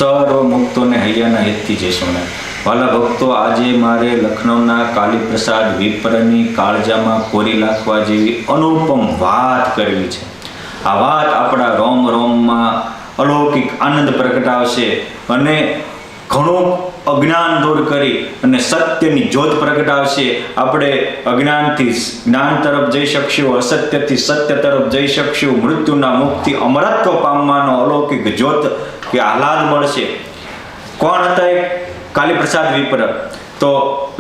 સર્વ મુક્તોને હૈયાના હિતથી જય સ્વામિનારાયણ. વાલા ભક્તો, આજે મારે લખનૌના કાલીપ્રસાદ વિપ્રની કાળજામાં કોરી નાખવા જેવી અનુપમ વાત કરવી છે. આ વાત આપણા રોમ રોમમાં અલૌકિક આનંદ પ્રગટાવશે અને ઘણું અજ્ઞાન દૂર કરી અને સત્યની જ્યોત પ્રગટાવશે. આપણે અજ્ઞાનથી જ્ઞાન તરફ જઈ શકશું, અસત્યથી સત્ય તરફ જઈ શકશું. મૃત્યુના મુક્તિ અમરત્વ પામવાનો અલૌકિક જ્યોત કે આહલાદ મળશે. કોણ હતા એ કાલીપ્રસાદ વિપ્ર? તો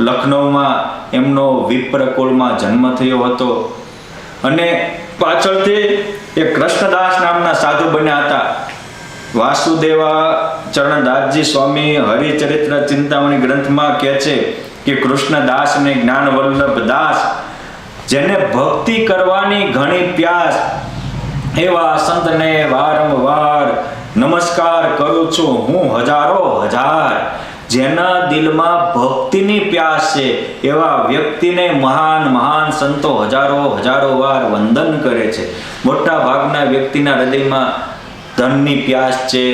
લખનૌમાં એમનો વિપ્ર કુળમાં જન્મ થયો હતો અને પાછળથી એક કૃષ્ણદાસ નામના સાધુ બન્યા હતા. વાસુદેવા ચરણદાસજી સ્વામી હરિચરિત્ર ચિંતામણી ગ્રંથમાં કહે છે કે કૃષ્ણદાસ ને જ્ઞાન વલ્લભ દાસ, જેને ભક્તિ કરવાની ઘણી પ્યાસ, એવા સંતને વારંવાર નમસ્કાર કરું છું હું હજારો હજાર. જેના દિલમાં ભક્તિની પ્યાસ છે એવા વ્યક્તિને મહાન મહાન સંતો હજારો વાર વંદન કરે છે. મોટા ભાગના વ્યક્તિના હૃદયમાં ધનની પ્યાસ છે,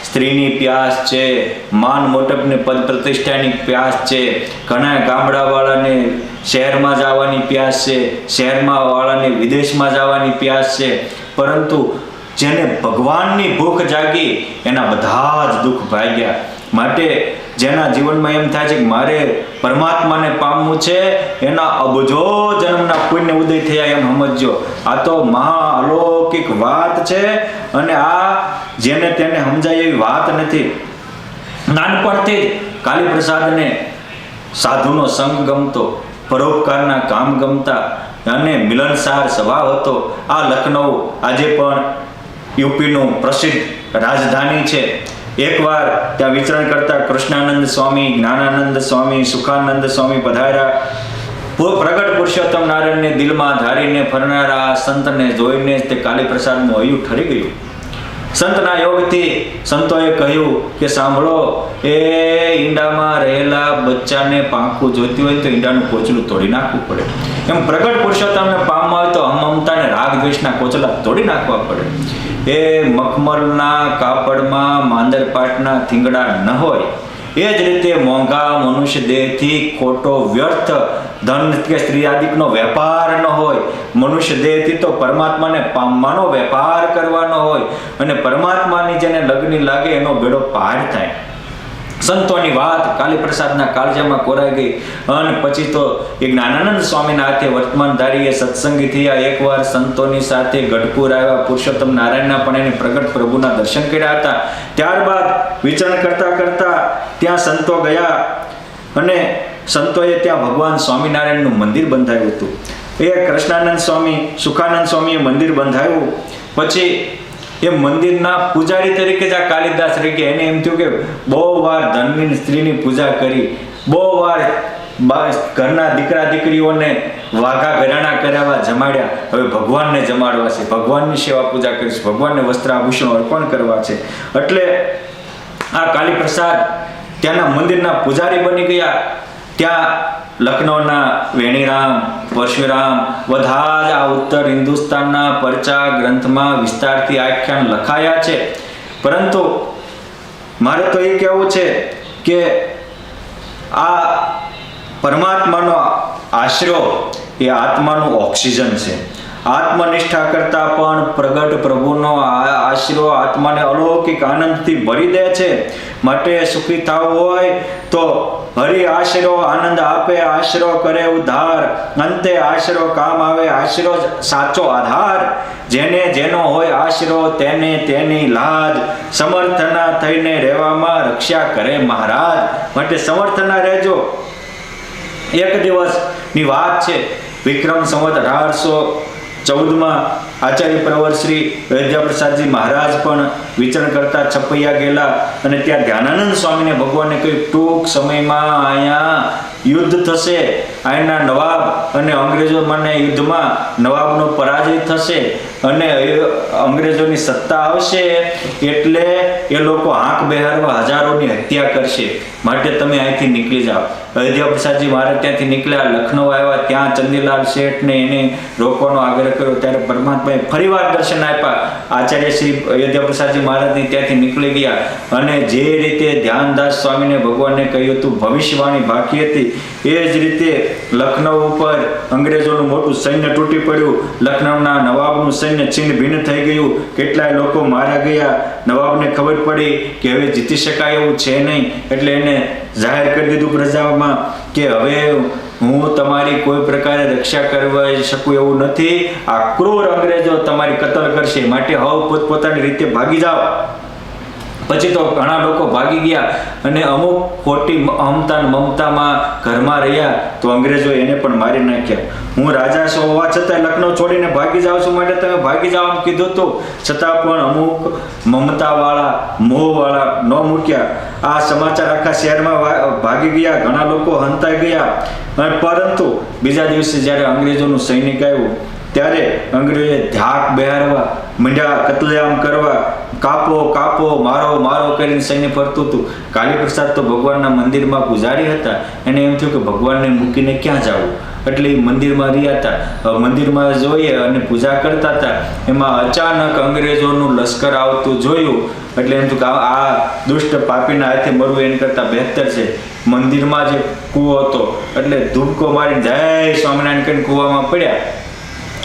સ્ત્રીની પ્યાસ છે, માન મોટપની પદ પ્રતિષ્ઠાની પ્યાસ છે. ઘણા ગામડાવાળાને શહેરમાં જવાની પ્યાસ છે, શહેરમાં વાળાને વિદેશમાં જવાની પ્યાસ છે. પરંતુ જેને ભગવાનની ભૂખ જાગી એના બધા જ દુઃખ ભાગ્યા. માટે જેના જીવનમાં એમ થાય છે કે મારે પરમાત્માને પામવું છે, એના અબજો જન્મના પુણ્ય ઉદય થયા એમ સમજો. આ તો મહા અલૌકિક વાત છે અને આ જેને તેને સમજાય એવી વાત નથી. નાનપણથી જ કાલીપ્રસાદને સાધુનો સંગ ગમતો, પરોપકારના કામ ગમતા અને મિલનસાર સ્વભાવ હતો. આ લખનઉ આજે પણ યુપીનું પ્રસિદ્ધ રાજધાની છે. એકવાર ત્યાં વિચરણ કરતા કૃષ્ણાનંદ સ્વામી, જ્ઞાનાનંદ સ્વામી, સુખાનંદ સ્વામી પધાર્યા. પ્રગટ પુરુષોત્તમ નારાયણને દિલમાં ધારીને ફરનારા સંતને જોઈને તે કાલીપ્રસાદનું હૈયું ઠરી ગયું. સંતના યોગથી સંતોએ કહ્યું કે સાંભળો, એ ઈંડામાં રહેલા બચ્ચાને પાંખું જોઈતી હોય તો ઈંડાનું કોચલું તોડી નાખવું પડે. એમ પ્રગટ પુરુષોત્તમને પામવા હોય તો મમતા અને રાગ દ્વેષના કોચલા તોડી નાખવા પડે. એ મખમલના કાપડમાં માંદરપાટના થીંગડા ન હોય, એ જ રીતે મોંઘા મનુષ્ય દેહથી ખોટો વ્યર્થ ધન કે સ્ત્રી આદિકનો વેપાર ન હોય. મનુષ્ય દેહથી તો પરમાત્માને પામવાનો વેપાર કરવાનો હોય અને પરમાત્માની જેને લગ્ન લાગે એનો બેડો પાર થાય. સંતોની વાત કાલીપ્રસાદના કાળજામાં કોરાઈ ગઈ અને પછી તો એ જ્ઞાનાનંદ સ્વામીના હાથે વર્તમાનધારીએ સત્સંગી થયા. એકવાર સંતોની સાથે ગઢપુર આવ્યા. પુરુષોત્તમ નારાયણના પણ એને પ્રગટ પ્રભુના દર્શન કર્યા હતા. ત્યારબાદ વિચરણ કરતા કરતા ત્યાં સંતો ગયા અને સંતોએ ત્યાં ભગવાન સ્વામિનારાયણનું મંદિર બંધાવ્યું હતું. એ કૃષ્ણાનંદ સ્વામી, સુખાનંદ સ્વામીએ મંદિર બંધાવ્યું. પછી એ મંદિરના પૂજારી તરીકે જ આ કાલિદાસ રહી ગયા. એને એમ થયું કે બહુ વાર ધનની સ્ત્રીની પૂજા કરી, બહુ વાર ઘરના દીકરા દીકરીઓને વાઘા ઘરાણા કરાવવા જમાડ્યા, હવે ભગવાનને જમાડવા છે, ભગવાનની સેવા પૂજા કરીશ, ભગવાનને વસ્ત્ર આભૂષણો અર્પણ કરવા છે. એટલે આ કાલીપ્રસાદ ત્યાંના મંદિરના પૂજારી બની ગયા. ત્યાં લખનૌના વેણીરામ, પરશુરામ બધા જ આ ઉત્તર હિન્દુસ્તાનના પરચા ગ્રંથમાં વિસ્તારથી આખ્યાન લખાયા છે. પરંતુ મારે તો એ કહેવું છે કે આ પરમાત્માનો આશરો એ આત્માનું ઓક્સિજન છે. આત્મનિષ્ઠા કરતા પણ પ્રગટ પ્રભુનો આશરો આત્માને અલૌકિક આનંદથી ભરી દે છે. માટે સુખી થવું હોય તો હરિ આશરો આનંદ આપે, આશરો કરે ઉદ્ધાર, અંતે આશરો કામ આવે, આશરો સાચો આધાર. જેને જેનો હોય આશરો તેને તેની લાજ, સમર્થના થઈને રહેવામાં રક્ષા કરે મહારાજ. માટે સમર્થના રહેજો. એક દિવસની વાત છે, વિક્રમ સંવત 1814માં આચાર્ય પ્રવર શ્રી વિદ્યાપ્રસાદજી મહારાજ પણ વિચરણ કરતા છપૈયા ગયેલા અને ત્યાં ધ્યાનાનંદ સ્વામીને ભગવાને કહ્યું ટૂંક સમયમાં અહીંયા યુદ્ધ થશે, અહીંના નવાબ અને અંગ્રેજો મને યુદ્ધમાં નવાબનો પરાજય થશે અને અંગ્રેજોની સત્તા આવશે એટલે એ લોકો આંખ બેહારવા હજારોની હત્યા કરશે, માટે તમે અહીંથી નીકળી જાઓ. અયોધ્યા પ્રસાદજી મહારાજ ત્યાંથી નીકળ્યા, લખનૌ આવ્યા, ત્યાં ચંદીલાલ શેઠને એને રોકવાનો આગ્રહ કર્યો, ત્યારે પરમાત્માએ ફરીવાર દર્શન આપ્યા. આચાર્ય શ્રી અયોધ્યા પ્રસાદજી મહારાજની ત્યાંથી નીકળી ગયા અને જે રીતે ધ્યાનદાસ સ્વામીને ભગવાનને કહ્યું હતું, ભવિષ્યવાણી બાકી હતી, એ જ રીતે લખનૌ ઉપર અંગ્રેજોનું મોટું સૈન્ય તૂટી પડ્યું, લખનૌના નવાબનું સૈન્ય છિન્ન ભિન્ન થઈ ગયું, કેટલાય લોકો માર્યા ગયા. નવાબને ખબર પડી કે હવે જીતી શકાય એવું છે નહીં, એટલે એને જાહેર કરી દીધું પ્રજામાં કે હવે હું તમારી કોઈ પ્રકારે રક્ષા કરવા શકું એવું નથી, આ ક્રૂર અંગ્રેજો તમારી કતલ કરશે, માટે હવે પોતપોતાની રીતે ભાગી જાઓ. પછી તો ઘણા લોકો ભાગી ગયા અને અમુક ખોટી અહમતા મમતામાં ઘરમાં રહ્યા તો અંગ્રેજો એને પણ મારી નાખ્યા. હું રાજા છું હોવા છતાં લખનૌ છોડીને ભાગી જાઉં છું, માટે તમે ભાગી જાઓ એમ કીધું હતું, છતાં પણ અમુક મમતાવાળા મોહવાળા ન મૂક્યા. આ સમાચાર આખા શહેરમાં ભાગી ગયા, ઘણા લોકો હંતાઈ ગયા. પરંતુ બીજા દિવસે જ્યારે અંગ્રેજોનું સૈનિક આવ્યું ત્યારે અંગ્રેજોએ ધાક બેહારવા માંડ્યા, કતલેઆમ કરવા, કાપો કાપો, મારો મારો કરીને સૈન્ય ફરતું હતું. કાલીપ્રસાદ તો ભગવાનના મંદિરમાં પૂજારી હતા, એને એમ થયું કે ભગવાનને મૂકીને ક્યાં જવું, એટલે એ મંદિરમાં રહ્યા હતા. મંદિરમાં જોઈએ અને પૂજા કરતા હતા, એમાં અચાનક અંગ્રેજોનું લશ્કર આવતું જોયું, એટલે એમ થયું કે આ દુષ્ટ પાપીના હાથે મરવું એને કરતાં બહેતર છે. મંદિરમાં જે કૂવો હતો એટલે ધૂપકો મારીને જય સ્વામિનારાયણ કરીને કૂવામાં પડ્યા.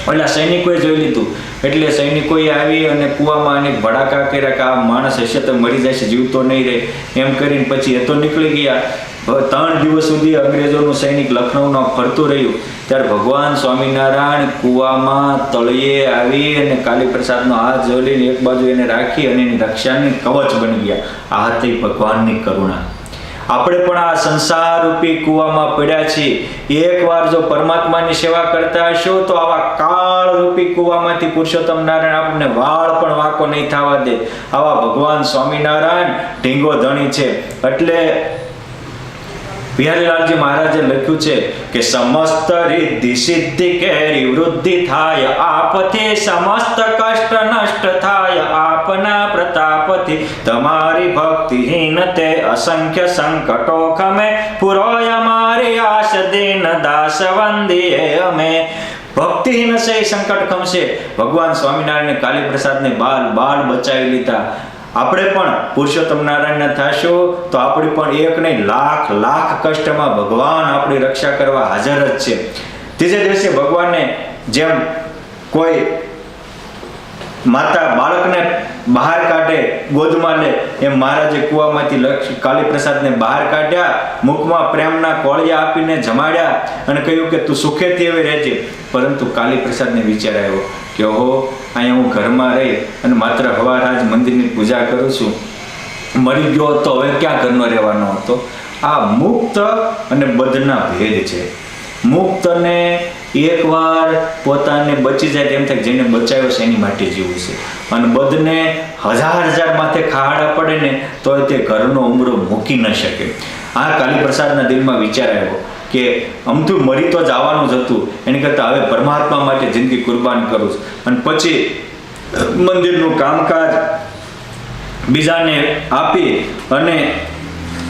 એટલે સૈનિકોએ જોઈ લીધું, એટલે સૈનિકોએ આવી અને કૂવામાં અનેક ભડાકા કર્યા કે આ માણસ હશે તો મરી જશે, જીવતો નહીં રહે, એમ કરીને પછી એ તો નીકળી ગયા. 3 દિવસ સુધી અંગ્રેજોનું સૈનિક લખનૌનો ફરતું રહ્યું. ત્યારે ભગવાન સ્વામિનારાયણ કૂવામાં તળિયે આવી અને કાલીપ્રસાદનો હાથ જોડીને એક બાજુ એને રાખી અને એની રક્ષાની કવચ બની ગયા. આ હતી ભગવાનની કરુણા. આપણે પણ આ સંસાર રૂપી કૂવામાં પડ્યા છીએ. એકવાર જો પરમાત્માની સેવા કરતા હશો તો આવા કાળ રૂપી કૂવામાંથી પુરુષોત્તમ નારાયણ આપણને વાળ પણ વાંકો નહીં થવા દે. આવા ભગવાન સ્વામિનારાયણ ઢીંગો ધણી છે. એટલે બિહારીલાલજી મહારાજે લખ્યું છે કે સમસ્ત રિદ્ધિ સિદ્ધિ કેરી વૃદ્ધિ થાય આપથી, સમસ્ત કષ્ટ નષ્ટ થાય આપના પ્રતાપથી, તમારી ભક્તિહીન તે અસંખ્ય સંકટો ખમે, પુરોય મારી આશ દીન દાસ વંદીએ અમે. ભક્તિહીન છે એ સંકટ ખમશે. ભગવાન સ્વામિનારાયણ કાલીપ્રસાદને બાલ બચાવી લીધા. આપણે પણ પુરુષોત્તમ નારાયણના થશું તો આપણે પણ એક નહીં લાખ કષ્ટમાં ભગવાન આપણી રક્ષા કરવા હાજર જ છે. ત્રીજે દિવસે ભગવાનને જેમ કોઈ માતા બાળકને બહાર કાઢે, ગોદમાં લે, એમ મહારાજે કૂવામાંથી કાલીપ્રસાદને બહાર કાઢ્યા, મુખમાં પ્રેમના કોળિયા આપીને જમાડ્યા અને કહ્યું કે તું સુખેથી હવે રહેજે. પરંતુ કાલીપ્રસાદને વિચાર આવ્યો કે ઓહો, અહીંયા હું ઘરમાં રહી અને માત્ર હવારાજ મંદિરની પૂજા કરું છું, મરી ગયો તો હવે ક્યાં ઘરનો રહેવાનો હતો. આ મુક્ત અને બધના ભેદ છે. મુક્તને એકવાર પોતાને બચી જાય તેમ થાય, જેને બચાવ્યો છે એની માટે જીવવું છે. અને બધને હજાર માથે ખાડા પડે ને તો તે ઘરનો ઉમરો મૂકી ન શકે. આ કાલીપ્રસાદના દિલમાં વિચાર આવ્યો કે અમથું મરી તો જવાનું જ હતું, એની કરતાં હવે પરમાત્મા માટે જિંદગી કુરબાન કરું છું. અને પછી મંદિરનું કામકાજ બીજાને આપી અને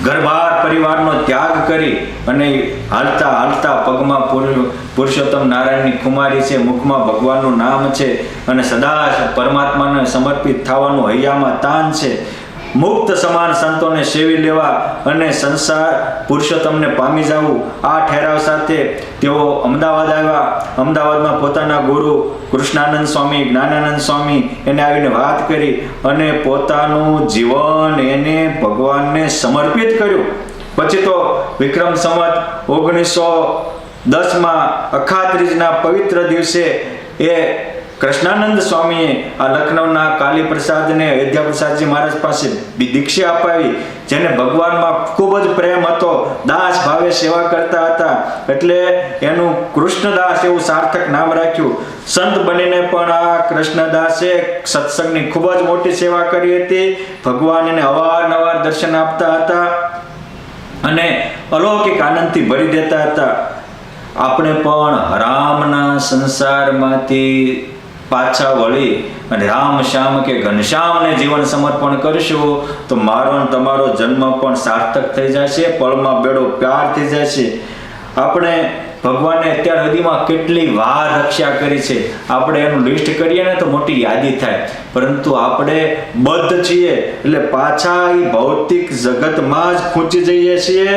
ઘરબાર પરિવારનો ત્યાગ કરી અને હાલતા પગમાં પુરુષોત્તમ નારાયણની કુમારી છે, મુખમાં ભગવાનનું નામ છે અને સદા પરમાત્માને સમર્પિત થવાનું હૈયામાં તાન છે. મુક્ત સમાન સંતોને સેવી લેવા અને સંસાર પુરુષોત્તમને પામી જવું, આ ઠેરાવ સાથે તેઓ અમદાવાદ આવ્યા. અમદાવાદમાં પોતાના ગુરુ કૃષ્ણાનંદ સ્વામી, જ્ઞાનાનંદ સ્વામી એને આવીને વાત કરી અને પોતાનું જીવન એને ભગવાનને સમર્પિત કર્યું. પછી તો વિક્રમ સંવત 1910માં અખાત્રીજના પવિત્ર દિવસે એ કૃષ્ણાનંદ સ્વામીએ આ લખનૌના કાલીપ્રસાદને અયોધ્યા પ્રસાદજી મહારાજ પાસે દીક્ષા અપાવી, જેને ભગવાનમાં ખૂબ જ પ્રેમ હતો, દાસ ભાવે સેવા કરતા હતા, એટલે એનું કૃષ્ણદાસ એવું સાર્થક નામ રાખ્યું. સંત બનીને પણ આ કૃષ્ણદાસે સત્સંગની ખૂબ જ મોટી સેવા કરી હતી. ભગવાન એને અવારનવાર દર્શન આપતા હતા અને અલૌકિક આનંદથી ભરી દેતા હતા. આપણે પણ રામના સંસારમાંથી પાછા વળી અને રામ શ્યામ કે ઘનશ્યામને જીવન સમર્પણ કરશું તો મારો અને તમારો જન્મ પણ સાર્થક થઈ જશે, પળમાં બેડો પાર થઈ જશે. આપણે ભગવાને અત્યાર સુધીમાં કેટલી વાર રક્ષા કરી છે, આપણે એનું લિસ્ટ કરીએ ને તો મોટી યાદી થાય. પરંતુ આપણે બદ્ધ છીએ એટલે પાછા એ ભૌતિક જગતમાં જ ખૂંચી જઈએ છીએ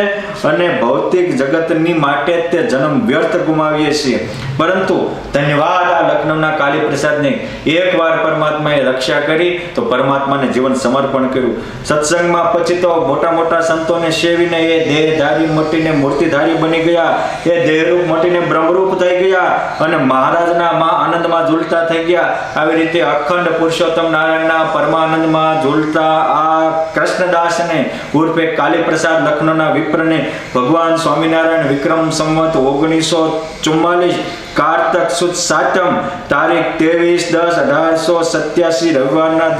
અને ભૌતિક જગતની માટે તે જન્મ વ્યર્થ ગુમાવીએ છીએ. પરંતુ ધન્યવાદ આ લખનૌના કાલી પ્રસાદને, એકવાર પરમાત્માએ રક્ષા કરી તો પરમાત્માને જીવન સમર્પણ કર્યું. સત્સંગમાં પછી તો મોટા મોટા સંતોને સેવીને એ દેહધારી મટીને મૂર્તિધારી બની ગયા, એ દેહરૂપ મટીને બ્રહ્મરૂપ થઈ ગયા અને મહારાજના આનંદમાં ઝૂલતા થઈ ગયા. આવી રીતે અખંડ પુરુષોત્તમ નારાયણના પરમાનંદમાં ઝૂલતા આ કૃષ્ણદાસને ઉર્ફે કાલી પ્રસાદ લખનૌના વિપ્રને ભગવાન સ્વામિનારાયણ વિક્રમ સંવત 1944 કારતક સુદ સાતમ તારીખ 23/10/1887 રવિવારના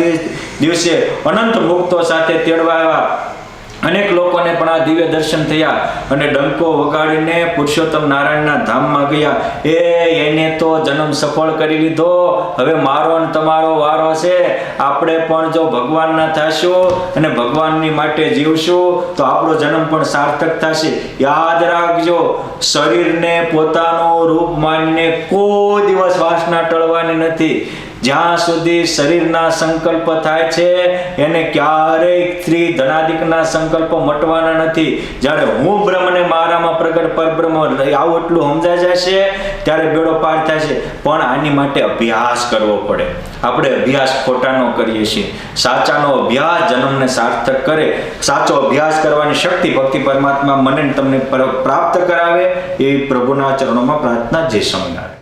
દિવસે અનંત મુક્તો સાથે તેડવા આવ્યા. અનેક લોકોને પણ આ દિવ્ય દર્શન થયા અને ડંકો વગાડીને પુરુષોત્તમ નારાયણના ધામમાં ગયા. એને તો જન્મ સફળ કરી લીધો. હવે મારો અને તમારો વારો છે. આપણે પણ જો ભગવાનના થશું અને ભગવાનની માટે જીવશું તો આપણો જન્મ પણ સાર્થક થશે. યાદ રાખજો, શરીરને પોતાનું રૂપ માનીને કોઈ દિવસ વાસના ટળવાની નથી. જ્યાં સુધી શરીરના સંકલ્પ થાય છે એને ક્યારેય સ્ત્રી ધનાદિકના સંકલ્પ મટવાના નથી. જ્યારે હું બ્રહ્મને મારામાં પ્રગટ પરબ્રહ્મ આવું એટલું સમજાઈ જશે ત્યારે બેડો પાર થશે. પણ આની માટે અભ્યાસ કરવો પડે. આપણે અભ્યાસ ખોટાનો કરીએ છીએ. સાચાનો અભ્યાસ જન્મને સાર્થક કરે. સાચો અભ્યાસ કરવાની શક્તિ ભક્તિ પરમાત્મા મને તમને પ્રાપ્ત કરાવે એવી પ્રભુના ચરણોમાં પ્રાર્થના. જય સ્વામિનારાયણ.